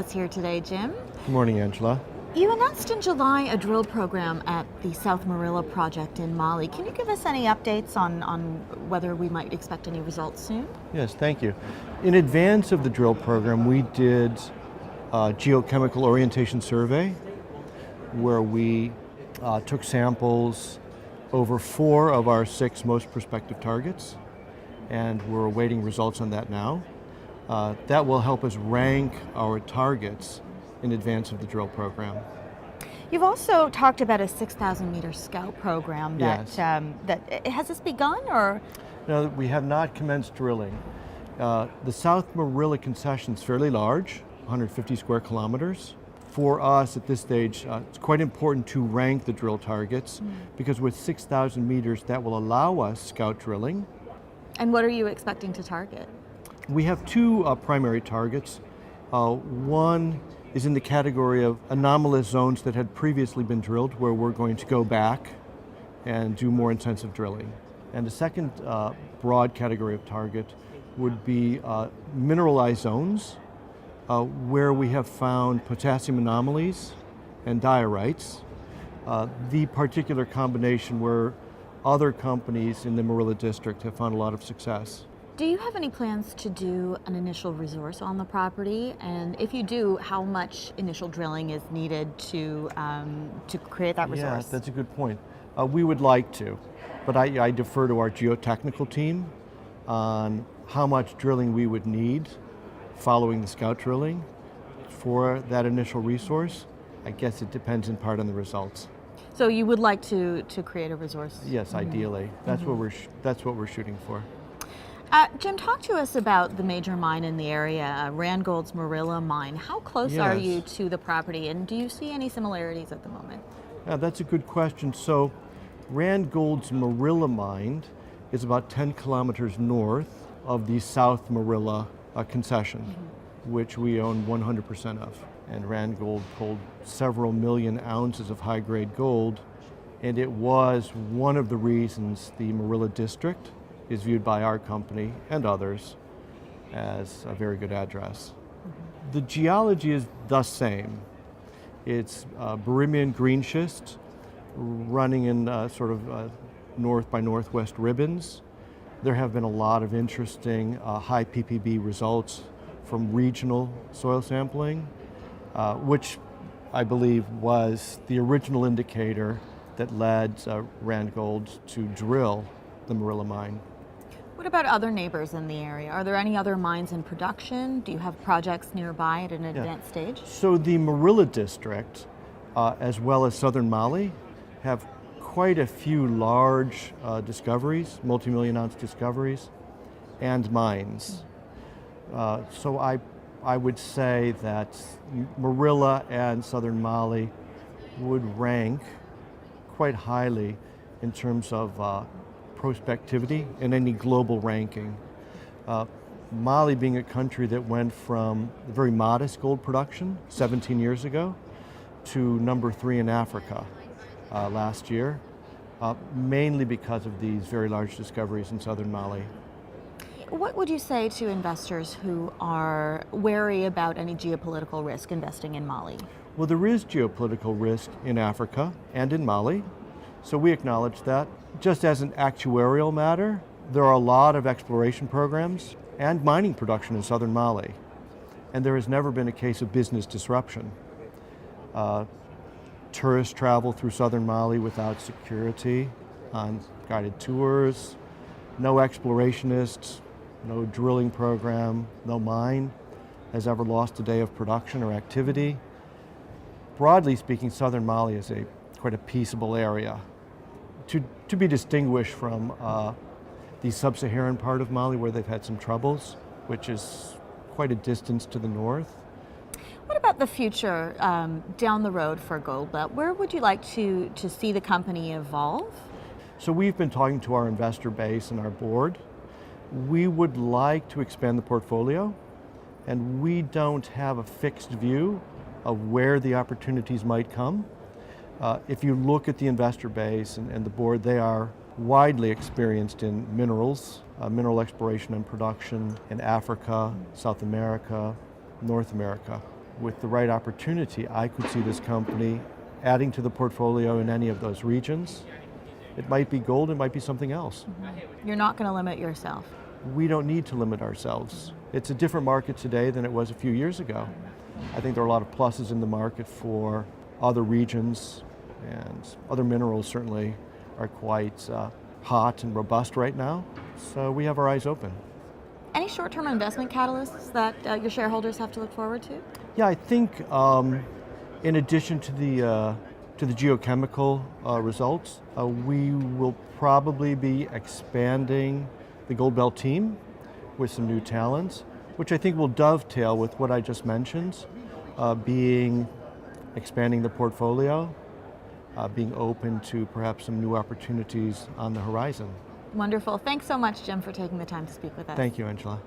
us here today, Jim. Good morning, Angela. You announced in July a drill program at the South Marilla project in Mali. Can you give us any updates on whether we might expect any results soon? Yes, thank you. In advance of the drill program, we did a geochemical orientation survey where we took samples over 4 of our 6 most prospective targets, and we're awaiting results on that now. That will help us rank our targets in advance of the drill program. You've also talked about a 6,000 meter scout program that, Yes. that has this begun or? No, we have not commenced drilling. The South Marilla concession is fairly large, 150 square kilometers. For us at this stage, it's quite important to rank the drill targets because with 6,000 meters that will allow us scout drilling. And what are you expecting to target? We have 2 primary targets. One is in the category of anomalous zones that had previously been drilled where we're going to go back and do more intensive drilling. And the second broad category of target would be mineralized zones where we have found potassium anomalies and diorites. The particular combination where other companies in the Marilla district have found a lot of success. Do you have any plans to do an initial resource on the property? And if you do, how much initial drilling is needed to create that resource? Yeah, that's a good point. We would like to, but I defer to our geotechnical team on how much drilling we would need following the scout drilling for that initial resource. I guess it depends in part on the results. So you would like to create a resource? Yes, ideally. That's what we're shooting for. Jim, talk to us about the major mine in the area, Randgold's Marilla Mine. How close are you to the property, and do you see any similarities at the moment? Yeah, that's a good question. So Randgold's Marilla Mine is about 10 kilometers north of the South Marilla concession, which we own 100% of. And Randgold pulled several million ounces of high-grade gold, and it was one of the reasons the Marilla district is viewed by our company and others as a very good address. The geology is the same. It's Birimian green schist running in north by northwest ribbons. There have been a lot of interesting high PPB results from regional soil sampling, which I believe was the original indicator that led Randgold to drill the Marilla Mine. What about other neighbors in the area? Are there any other mines in production? Do you have projects nearby at an advanced stage? So the Marilla district, as well as southern Mali, have quite a few large discoveries, multi-million ounce discoveries, and mines. So I would say that Marilla and southern Mali would rank quite highly in terms of prospectivity in any global ranking. Mali being a country that went from very modest gold production 17 years ago to number 3 in Africa last year, mainly because of these very large discoveries in southern Mali. What would you say to investors who are wary about any geopolitical risk investing in Mali? Well, there is geopolitical risk in Africa and in Mali, so we acknowledge that. Just as an actuarial matter, there are a lot of exploration programs and mining production in southern Mali, and there has never been a case of business disruption. Tourists travel through southern Mali without security on guided tours, no explorationists, no drilling program, no mine has ever lost a day of production or activity. Broadly speaking, southern Mali is quite a peaceable area. To be distinguished from the sub-Saharan part of Mali where they've had some troubles, which is quite a distance to the north. What about the future down the road for Goldbelt? Where would you like to see the company evolve? So we've been talking to our investor base and our board. We would like to expand the portfolio, and we don't have a fixed view of where the opportunities might come. If you look at the investor base and the board, they are widely experienced in minerals, mineral exploration and production in Africa, South America, North America. with the right opportunity, I could see this company adding to the portfolio in any of those regions. It might be gold, it might be something else. You're not going to limit yourself. We don't need to limit ourselves. It's a different market today than it was a few years ago. I think there are a lot of pluses in the market for other regions, and other minerals certainly are quite hot and robust right now. So we have our eyes open. Any short-term investment catalysts that your shareholders have to look forward to? Yeah, I think in addition to the geochemical results, we will probably be expanding the Goldbelt team with some new talents, which I think will dovetail with what I just mentioned, being expanding the portfolio, being open to perhaps some new opportunities on the horizon. Wonderful. Thanks so much, Jim, for taking the time to speak with us. Thank you, Angela.